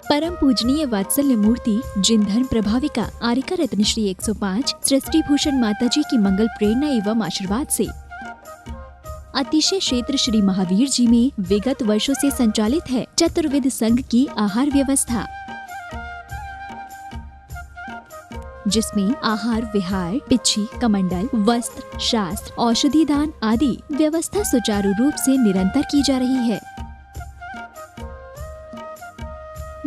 परम पूजनीय वात्सल्य मूर्ति जिन धर्म प्रभाविका आरिका रत्नश्री 105 सृष्टि भूषण माताजी की मंगल प्रेरणा एवं आशीर्वाद से अतिशय क्षेत्र श्री महावीर जी में विगत वर्षों से संचालित है चतुर्विध संघ की आहार व्यवस्था, जिसमें आहार विहार, पिच्छी, कमंडल, वस्त्र, शास्त्र, औषधि दान आदि व्यवस्था सुचारू रूप से निरंतर की जा रही है।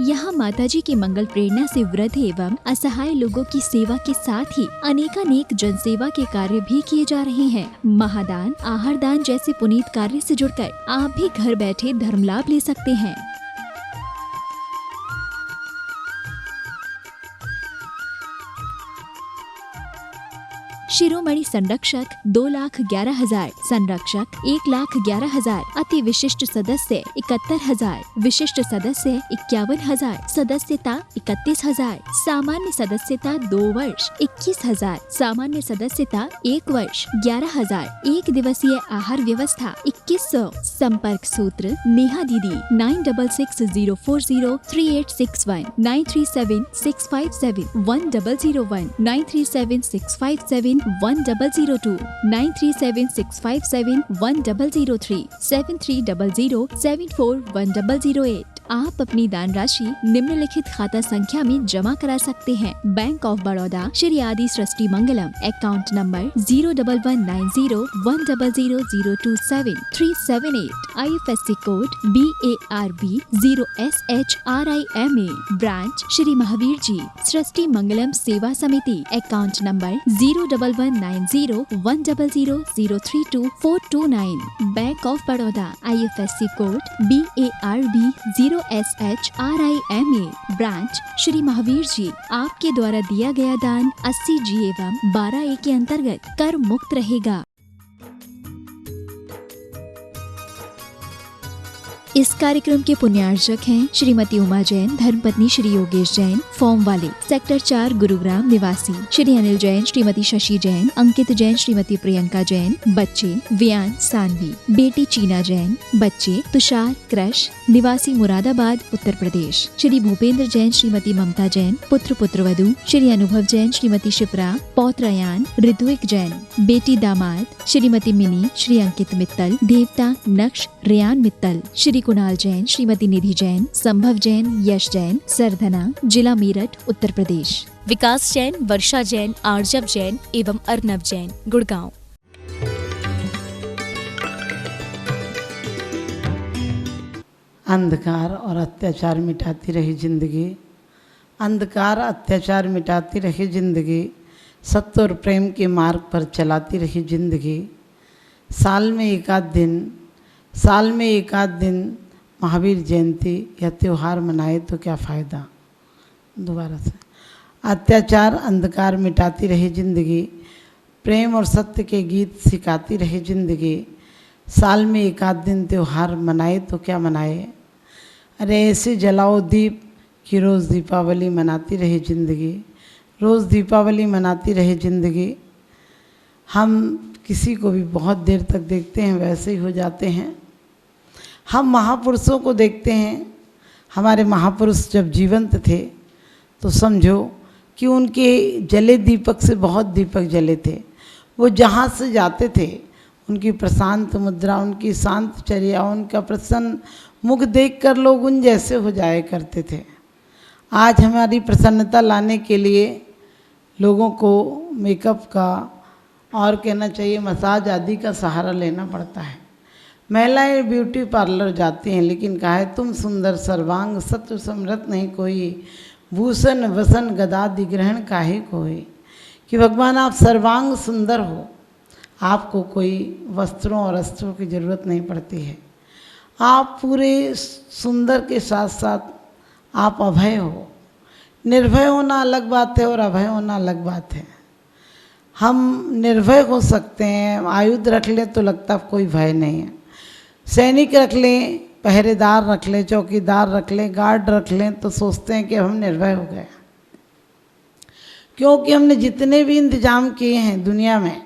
यहाँ माताजी की मंगल प्रेरणा से वृद्ध एवं असहाय लोगों की सेवा के साथ ही अनेकानेक जनसेवा के कार्य भी किए जा रहे हैं। महादान, आहार दान जैसे पुनीत कार्य से जुड़कर आप भी घर बैठे धर्म लाभ ले सकते हैं। शिरोमणि संरक्षक 2,11,000, संरक्षक 1,11,000, अति विशिष्ट सदस्य 71,000, विशिष्ट सदस्य 51,000, सदस्यता 31,000, सामान्य सदस्यता 2 वर्ष 21,000, सामान्य सदस्यता 1 वर्ष 11,000, एक दिवसीय आहार व्यवस्था 2100। संपर्क सूत्र नेहा दीदी 9660403861, 9376571001, 9376571002, 9376571003, 7300741008। आप अपनी दान राशि निम्नलिखित खाता संख्या में जमा करा सकते हैं। Bank of Baroda Shri Adi Srishti Mangalam, account number 0119010027378, IFSC code BARB 0SHRIMA, branch Shri Mahavir ji Srishti Mangalam Seva Samiti, account number 01190100032 bank of Baroda, IFSC code BARB 0SHRIMA, branch Shri Mahavir ji. आपके द्वारा दिया गया दान 80G एवं 12A के अंतर्गत कर मुक्त रहेगा। इस कार्यक्रम के पुण्यार्चक हैं श्रीमती उमा जैन, धर्मपत्नी श्री योगेश जैन, फॉर्म वाले, सेक्टर 4 गुरुग्राम निवासी, श्री अनिल जैन, श्रीमती शशि जैन, अंकित जैन, श्रीमती प्रियंका जैन, बच्चे वियान सानवी, बेटी चीना जैन, बच्चे तुषार क्रश, निवासी मुरादाबाद उत्तर प्रदेश, श्री भूपेंद्र जैन, श्रीमती ममता जैन, पुत्र पुत्रवधू श्री अनुभव जैन, श्रीमती शिप्रा, पौत्रयान ऋत्विक जैन, बेटी दामाद श्रीमती मिनी, श्री अंकित मित्तल, देवता नक्श रेयान मित्तल, श्री कुणाल जैन, श्रीमती निधि जैन, संभव जैन, यश जैन, सरधना, जिला मेरठ उत्तर प्रदेश, विकास जैन, वर्षा जैन, आर्जव जैन एवं अर्नव जैन, गुड़गांव। अंधकार और अत्याचार मिटाती रही जिंदगी, अंधकार अत्याचार मिटाती रही जिंदगी, सत्य और प्रेम के मार्ग पर चलाती रही जिंदगी। साल में एक आध दिन महावीर जयंती या त्यौहार मनाए तो क्या फ़ायदा। दोबारा से, अत्याचार अंधकार मिटाती रही जिंदगी, प्रेम और सत्य के गीत सिखाती रही जिंदगी। साल में एक आध दिन त्यौहार मनाए तो क्या मनाए। अरे ऐसे जलाओ दीप कि रोज़ दीपावली मनाती रही जिंदगी, रोज़ दीपावली मनाती रही जिंदगी। हम किसी को भी बहुत देर तक देखते हैं वैसे ही हो जाते हैं। हम महापुरुषों को देखते हैं, हमारे महापुरुष जब जीवंत थे तो समझो कि उनके जले दीपक से बहुत दीपक जले थे। वो जहाँ से जाते थे उनकी प्रशांत मुद्रा, उनकी शांत चर्या, उनका प्रसन्न मुख देखकर लोग उन जैसे हो जाया करते थे। आज हमारी प्रसन्नता लाने के लिए लोगों को मेकअप का और कहना चाहिए मसाज आदि का सहारा लेना पड़ता है। महिलाएं ब्यूटी पार्लर जाती हैं, लेकिन कहा है तुम सुंदर सर्वांग सत्व समृत नहीं कोई, भूषण वसन गदा दिग्रहण काहे कोई। कि भगवान आप सर्वांग सुंदर हो, आपको कोई वस्त्रों और अस्त्रों की ज़रूरत नहीं पड़ती है। आप पूरे सुंदर के साथ साथ आप अभय हो। निर्भय होना अलग बात है और अभय होना अलग बात है। हम निर्भय हो सकते हैं, आयुध रख लें तो लगता कोई भय नहीं है। सैनिक रख लें, पहरेदार रख लें, चौकीदार रख लें, गार्ड रख लें तो सोचते हैं कि हम निर्भय हो गए, क्योंकि हमने जितने भी इंतजाम किए हैं दुनिया में,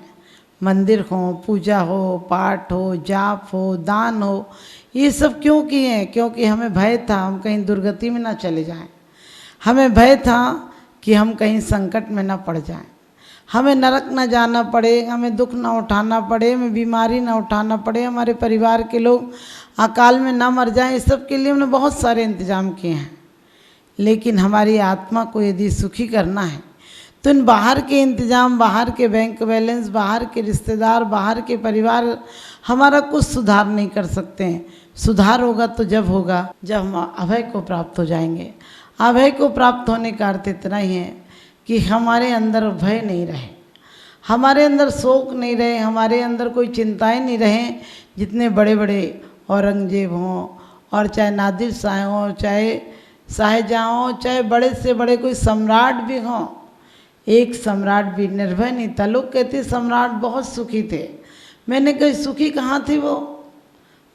मंदिर हो, पूजा हो, पाठ हो, जाप हो, दान हो, ये सब क्यों किए हैं? क्योंकि हमें भय था हम कहीं दुर्गति में ना चले जाएं, हमें भय था कि हम कहीं संकट में ना पड़ जाएं, हमें नरक ना जाना पड़े, हमें दुख ना उठाना पड़े, हमें बीमारी ना उठाना पड़े, हमारे परिवार के लोग अकाल में ना मर जाएं। इस सब के लिए हमने बहुत सारे इंतजाम किए हैं। लेकिन हमारी आत्मा को यदि सुखी करना है तो इन बाहर के इंतजाम, बाहर के बैंक बैलेंस, बाहर के रिश्तेदार, बाहर के परिवार हमारा कुछ सुधार नहीं कर सकते हैं। सुधार होगा तो जब होगा जब हम अभय को प्राप्त हो जाएंगे। अभय को प्राप्त होने का अर्थ इतना ही है कि हमारे अंदर भय नहीं रहे, हमारे अंदर शोक नहीं रहे, हमारे अंदर कोई चिंताएं नहीं रहें। जितने बड़े बड़े औरंगजेब हों और चाहे नादिर शाह हों, चाहे शाहजहाँ हों, चाहे बड़े से बड़े कोई सम्राट भी हों, एक सम्राट भी निर्भय नहीं था। लोग कहते सम्राट बहुत सुखी थे। मैंने कही सुखी कहाँ थे वो?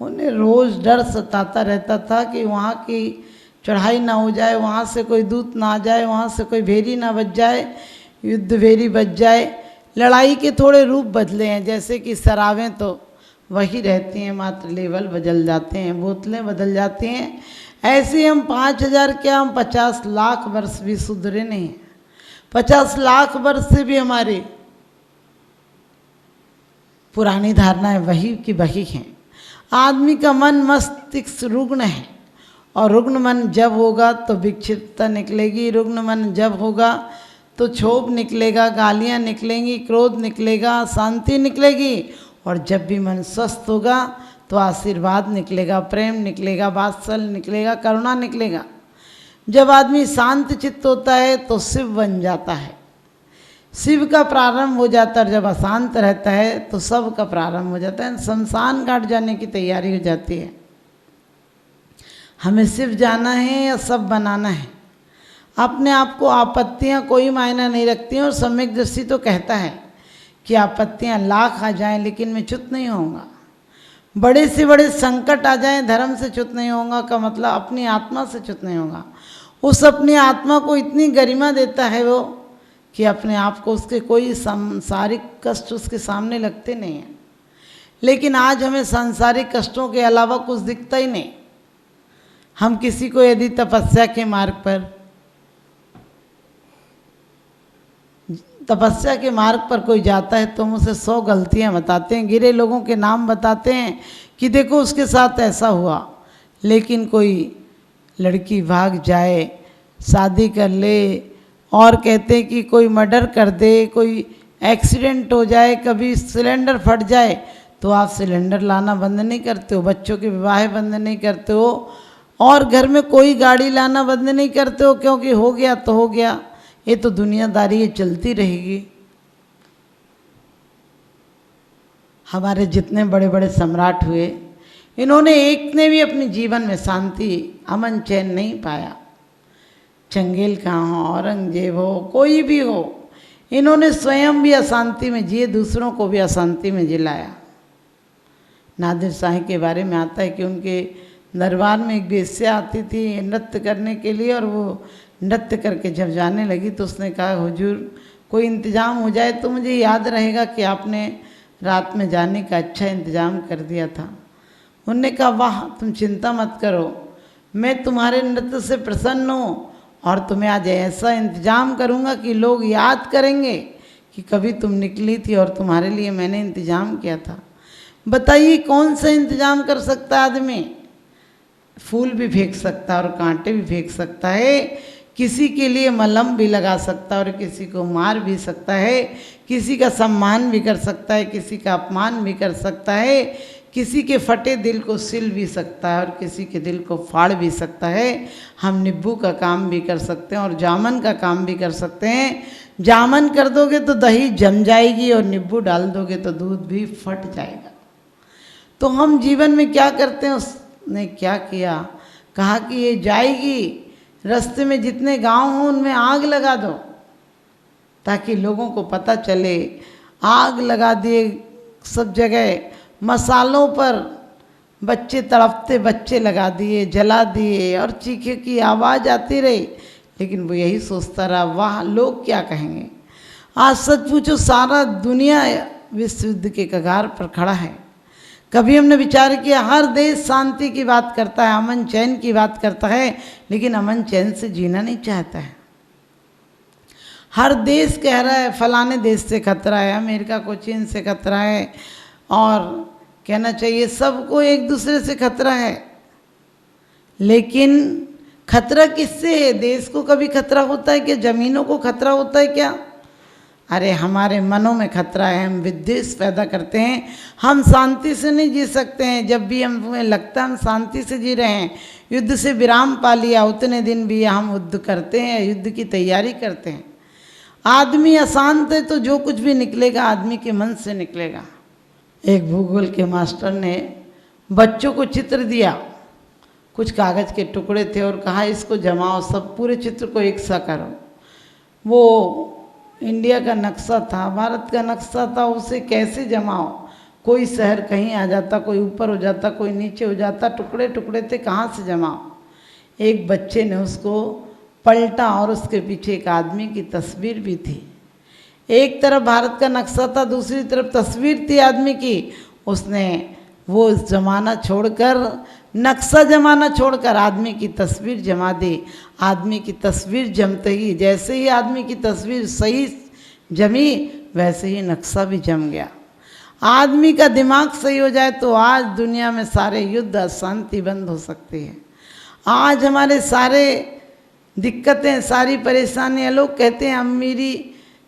उन्हें रोज़ डर सताता रहता था कि वहाँ की चढ़ाई ना हो जाए, वहाँ से कोई दूत ना आ जाए, वहाँ से कोई भेरी ना बच जाए, युद्ध भेरी बच जाए। लड़ाई के थोड़े रूप बदले हैं, जैसे कि शराबें तो वही रहती हैं, मात्र लेवल बदल जाते हैं, बोतलें बदल जाती हैं। ऐसे हम 5000 क्या, हम 50 लाख वर्ष भी सुधरे नहीं हैं। 50 लाख वर्ष से भी हमारी पुरानी धारणाएं वही की वही हैं। आदमी का मन मस्तिष्क रुग्ण है, और रुग्ण मन जब होगा तो विक्षिप्तता निकलेगी, रुग्ण मन जब होगा तो क्षोभ निकलेगा, गालियाँ निकलेंगी, क्रोध निकलेगा, शांति निकलेगी। और जब भी मन स्वस्थ होगा तो आशीर्वाद निकलेगा, प्रेम निकलेगा, वात्सल्य निकलेगा, करुणा निकलेगा। जब आदमी शांत चित्त होता है तो शिव बन जाता है, शिव का प्रारंभ हो जाता है। जब अशांत रहता है तो सब का प्रारंभ हो जाता है, शमशान घाट जाने की तैयारी हो जाती है। हमें शिव जाना है या सब बनाना है? अपने आप को आपत्तियाँ कोई मायना नहीं रखती हैं। और सम्यक दृष्टि तो कहता है कि आपत्तियाँ लाख आ जाएं लेकिन मैं च्युत नहीं होऊंगा, बड़े से बड़े संकट आ जाएं धर्म से च्युत नहीं होऊंगा का मतलब अपनी आत्मा से च्युत नहीं होगा। उस अपनी आत्मा को इतनी गरिमा देता है वो कि अपने आप को उसके कोई सांसारिक कष्ट उसके सामने लगते नहीं हैं। लेकिन आज हमें सांसारिक कष्टों के अलावा कुछ दिखता ही नहीं। हम किसी को यदि तपस्या के मार्ग पर कोई जाता है तो हम उसे 100 गलतियां बताते हैं, गिरे लोगों के नाम बताते हैं कि देखो उसके साथ ऐसा हुआ। लेकिन कोई लड़की भाग जाए, शादी कर ले, और कहते हैं कि कोई मर्डर कर दे, कोई एक्सीडेंट हो जाए, कभी सिलेंडर फट जाए तो आप सिलेंडर लाना बंद नहीं करते हो, बच्चों के विवाह बंद नहीं करते हो, और घर में कोई गाड़ी लाना बंद नहीं करते हो, क्योंकि हो गया तो हो गया, ये तो दुनियादारी ये चलती रहेगी। हमारे जितने बड़े बड़े सम्राट हुए, इन्होंने एक ने भी अपने जीवन में शांति, अमन, चैन नहीं पाया। चंगेल का हो, औरंगजेब हो, कोई भी हो, इन्होंने स्वयं भी अशांति में जिए, दूसरों को भी अशांति में जिलाया। नादिर शाह के बारे में आता है कि उनके दरबार में एक वेश्या आती थी नृत्य करने के लिए, और वो नृत्य करके जब जाने लगी तो उसने कहा हुजूर कोई इंतज़ाम हो जाए तो मुझे याद रहेगा कि आपने रात में जाने का अच्छा इंतज़ाम कर दिया था। उन्होंने कहा वाह, तुम चिंता मत करो, मैं तुम्हारे नृत्य से प्रसन्न हूँ और तुम्हें आज ऐसा इंतज़ाम करूँगा कि लोग याद करेंगे कि कभी तुम निकली थी और तुम्हारे लिए मैंने इंतज़ाम किया था। बताइए कौन सा इंतज़ाम कर सकता है आदमी? फूल भी फेंक सकता है और कांटे भी फेंक सकता है, किसी के लिए मलहम भी लगा सकता है और किसी को मार भी सकता है, किसी का सम्मान भी कर सकता है, किसी का अपमान भी कर सकता है, किसी के फटे दिल को सिल भी सकता है और किसी के दिल को फाड़ भी सकता है। हम नींबू का काम भी कर सकते हैं और जामन का काम भी कर सकते हैं। जामन कर दोगे तो दही जम जाएगी और नींबू डाल दोगे तो दूध भी फट जाएगा। तो हम जीवन में क्या करते हैं? उसने क्या किया, कहा कि ये जाएगी, रास्ते में जितने गांव हों उनमें आग लगा दो ताकि लोगों को पता चले। आग लगा दिए सब जगह, मसालों पर बच्चे तड़पते बच्चे लगा दिए, जला दिए और चीखे की आवाज़ आती रही। लेकिन वो यही सोचता रहा वाह लोग क्या कहेंगे। आज सच पूछो सारा दुनिया विश्व युद्ध के कगार पर खड़ा है। कभी हमने विचार किया, हर देश शांति की बात करता है, अमन चैन की बात करता है, लेकिन अमन चैन से जीना नहीं चाहता है। हर देश कह रहा है फलाने देश से खतरा है, अमेरिका को चीन से खतरा है, और कहना चाहिए सबको एक दूसरे से खतरा है। लेकिन खतरा किससे है? देश को कभी खतरा होता है क्या? ज़मीनों को खतरा होता है क्या? अरे हमारे मनों में खतरा है, हम विद्वेष पैदा करते हैं, हम शांति से नहीं जी सकते हैं। जब भी हमें लगता है हम शांति से जी रहे हैं, युद्ध से विराम पा लिया, उतने दिन भी हम युद्ध करते हैं, युद्ध की तैयारी करते हैं। आदमी अशांत है तो जो कुछ भी निकलेगा आदमी के मन से निकलेगा। एक भूगोल के मास्टर ने बच्चों को चित्र दिया, कुछ कागज़ के टुकड़े थे, और कहा इसको जमाओ, सब पूरे चित्र को एक सा करो। वो इंडिया का नक्शा था, भारत का नक्शा था, उसे कैसे जमाओ? कोई शहर कहीं आ जाता, कोई ऊपर हो जाता, कोई नीचे हो जाता, टुकड़े टुकड़े थे, कहाँ से जमाओ? एक बच्चे ने उसको पलटा और उसके पीछे एक आदमी की तस्वीर भी थी। एक तरफ भारत का नक्शा था, दूसरी तरफ तस्वीर थी आदमी की। उसने वो ज़माना छोड़कर, नक्शा जमाना छोड़कर आदमी की तस्वीर जमा दी। आदमी की तस्वीर जमते ही, जैसे ही आदमी की तस्वीर सही जमी, वैसे ही नक्शा भी जम गया। आदमी का दिमाग सही हो जाए तो आज दुनिया में सारे युद्ध, अशांति बंद हो सकती है। आज हमारे सारे दिक्कतें, सारी परेशानियाँ, लोग कहते हैं अमीरी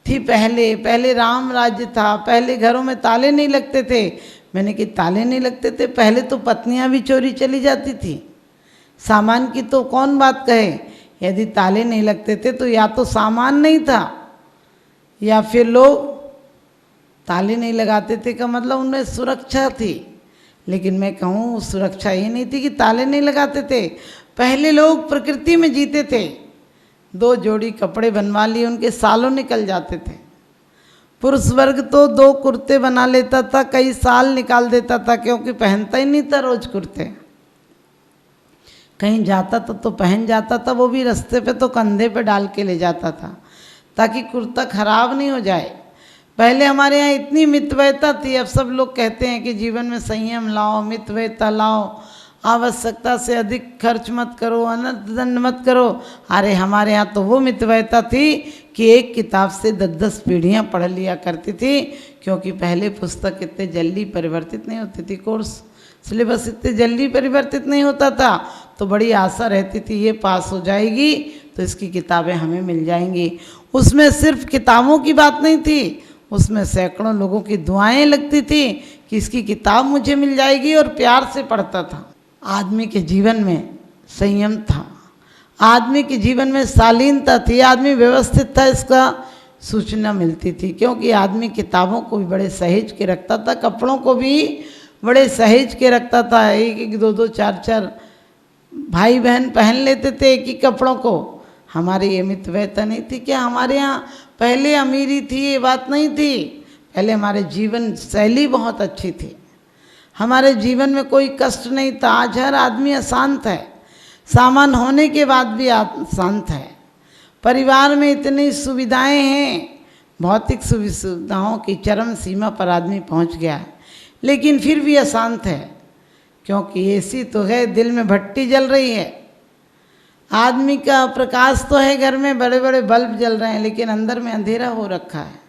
थी पहले राम राज्य था, पहले घरों में ताले नहीं लगते थे। मैंने कि ताले नहीं लगते थे? पहले तो पत्नियां भी चोरी चली जाती थी, सामान की तो कौन बात कहे। यदि ताले नहीं लगते थे तो या तो सामान नहीं था, या फिर लोग ताले नहीं लगाते थे का मतलब उनमें सुरक्षा थी। लेकिन मैं कहूँ सुरक्षा ये नहीं थी कि ताले नहीं लगाते थे। पहले लोग प्रकृति में जीते थे, 2 जोड़ी कपड़े बनवा लिए, उनके सालों निकल जाते थे। पुरुष वर्ग तो 2 कुर्ते बना लेता था, कई साल निकाल देता था, क्योंकि पहनता ही नहीं था रोज कुर्ते। कहीं जाता था तो पहन जाता था, वो भी रास्ते पे तो कंधे पे डाल के ले जाता था ताकि कुर्ता खराब नहीं हो जाए। पहले हमारे यहाँ इतनी मितव्ययता थी। अब सब लोग कहते हैं कि जीवन में संयम लाओ, मितव्ययता लाओ, आवश्यकता से अधिक खर्च मत करो, अनर्थ दंड मत करो। अरे हमारे यहाँ तो वो मितव्ययता थी कि एक किताब से 10-10 पीढ़ियाँ पढ़ लिया करती थी, क्योंकि पहले पुस्तक इतने जल्दी परिवर्तित नहीं होती थी, कोर्स सिलेबस इतने जल्दी परिवर्तित नहीं होता था। तो बड़ी आशा रहती थी ये पास हो जाएगी तो इसकी किताबें हमें मिल जाएंगी। उसमें सिर्फ किताबों की बात नहीं थी, उसमें सैकड़ों लोगों की दुआएं लगती थी कि इसकी किताब मुझे मिल जाएगी, और प्यार से पढ़ता था। आदमी के जीवन में संयम था, आदमी के जीवन में शालीनता थी, आदमी व्यवस्थित था, इसका सूचना मिलती थी। क्योंकि आदमी किताबों को भी बड़े सहेज के रखता था, कपड़ों को भी बड़े सहेज के रखता था। 1-1, 2-2, 4-4 भाई बहन पहन लेते थे एक ही कपड़ों को। हमारी ये मितव्ययता नहीं थी क्या? हमारे यहाँ पहले अमीरी थी ये बात नहीं थी, पहले हमारे जीवन शैली बहुत अच्छी थी, हमारे जीवन में कोई कष्ट नहीं था। आज हर आदमी अशांत है, सामान होने के बाद भी अशांत है। परिवार में इतनी सुविधाएं हैं, भौतिक सुविधाओं की चरम सीमा पर आदमी पहुंच गया है, लेकिन फिर भी अशांत है। क्योंकि एसी तो है, दिल में भट्टी जल रही है। आदमी का प्रकाश तो है, घर में बड़े बड़े बल्ब जल रहे हैं, लेकिन अंदर में अंधेरा हो रखा है।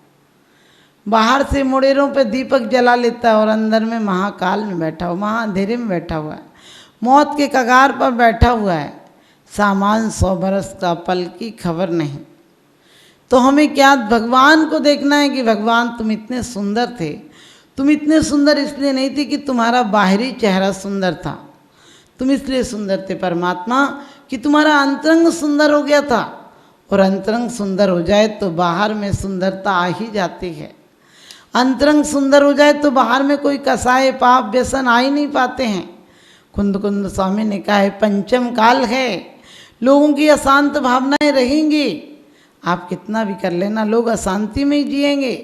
बाहर से मुड़ेरों पे दीपक जला लेता है और अंदर में महाकाल में बैठा हुआ, महा अंधेरे में बैठा हुआ है, मौत के कगार पर बैठा हुआ है। सामान 100 बरस का, पल की खबर नहीं। तो हमें क्या भगवान को देखना है कि भगवान तुम इतने सुंदर थे। तुम इतने सुंदर इसलिए नहीं थे कि तुम्हारा बाहरी चेहरा सुंदर था, तुम इसलिए सुंदर थे परमात्मा कि तुम्हारा अंतरंग सुंदर हो गया था। और अंतरंग सुंदर हो जाए तो बाहर में सुंदरता आ ही जाती है। अंतरंग सुंदर हो जाए तो बाहर में कोई कसाय पाप व्यसन आ ही नहीं पाते हैं। कुंद कुंद स्वामी ने कहा है पंचम काल है, लोगों की अशांत भावनाएं रहेंगी। आप कितना भी कर लेना, लोग अशांति में ही जिएंगे।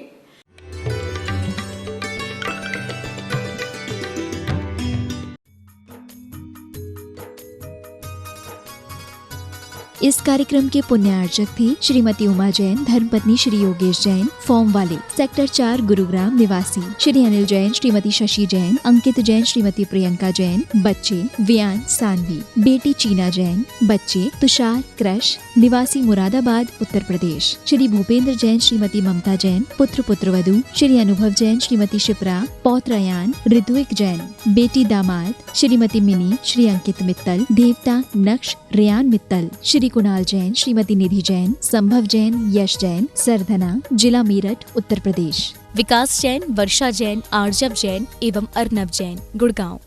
इस कार्यक्रम के पुण्यार्चक थे श्रीमती उमा जैन, धर्मपत्नी श्री योगेश जैन, फॉर्म वाले, सेक्टर 4 गुरुग्राम निवासी, श्री अनिल जैन, श्रीमती शशि जैन, अंकित जैन, श्रीमती प्रियंका जैन, बच्चे वियान सानवी, बेटी चीना जैन, बच्चे तुषार क्रश, निवासी मुरादाबाद उत्तर प्रदेश, श्री भूपेंद्र जैन, श्रीमती ममता जैन, पुत्र पुत्रवधू श्री अनुभव जैन, श्रीमती शिप्रा, पौत्र अयान, ऋत्विक जैन, बेटी दामाद श्रीमती मिनी, श्री अंकित मित्तल, देवता नक्श रेयान मित्तल, श्री कुणाल जैन, श्रीमती निधि जैन, संभव जैन, यश जैन, सरधना, जिला मेरठ उत्तर प्रदेश। विकास जैन, वर्षा जैन, आर्जव जैन एवं अर्नव जैन, गुड़गांव।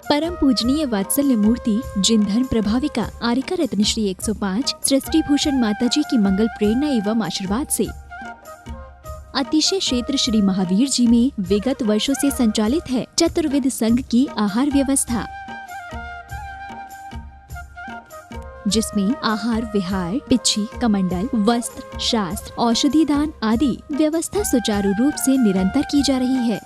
परम पूजनीय वात्सल्य मूर्ति जिन धर्म प्रभाविका आरिका रत्न श्री 105 सृष्टि भूषण माता जी की मंगल प्रेरणा एवं आशीर्वाद से अतिशय क्षेत्र श्री महावीर जी में विगत वर्षों से संचालित है चतुर्विध संघ की आहार व्यवस्था, जिसमें आहार विहार, पिच्छी, कमंडल, वस्त्र, शास्त्र, औषधि दान आदि व्यवस्था सुचारू रूप से निरंतर की जा रही है।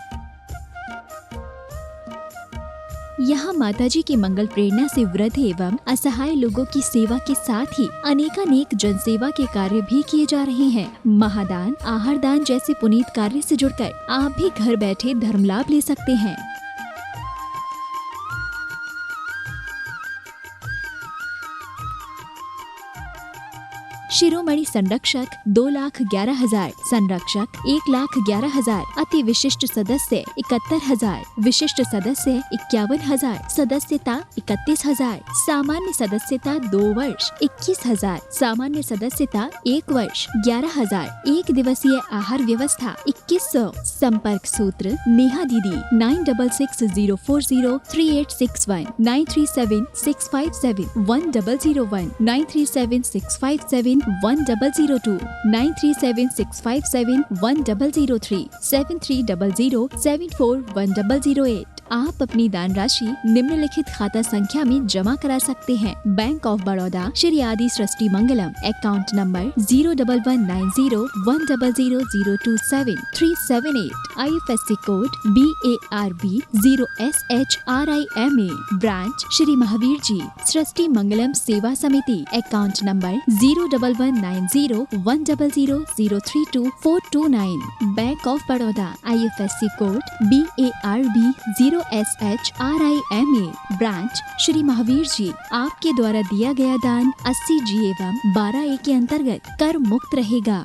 यहाँ माताजी की मंगल प्रेरणा से वृद्ध एवं असहाय लोगों की सेवा के साथ ही अनेकानेक जनसेवा के कार्य भी किए जा रहे हैं। महादान, आहार दान जैसे पुनीत कार्य से जुड़कर आप भी घर बैठे धर्म लाभ ले सकते हैं। शिरोमणि संरक्षक 2,11,000, संरक्षक 1,11,000, अति विशिष्ट सदस्य 71,000, विशिष्ट सदस्य 51,000, सदस्यता 31,000, सामान्य सदस्यता 2 वर्ष 21,000, सामान्य सदस्यता 1 वर्ष 11,000, एक दिवसीय आहार व्यवस्था 2100। संपर्क सूत्र नेहा दीदी 9660403861, 9376571001, 9376571002, 9376571003, 7300741008। आप अपनी दान राशि निम्नलिखित खाता संख्या में जमा करा सकते हैं। Bank of Baroda Shri Adi Srishti Mangalam, account number 0119010027378, IFSC code BARB 0SHRIMA, branch Shri Mahavir ji Srishti Mangalam Seva Samiti, account number 0119010032429, bank of Baroda, IFSC code BARB 0SHRIMA, branch Shri Mahavir ji. आपके द्वारा दिया गया दान 80G एवं 12A के अंतर्गत कर मुक्त रहेगा।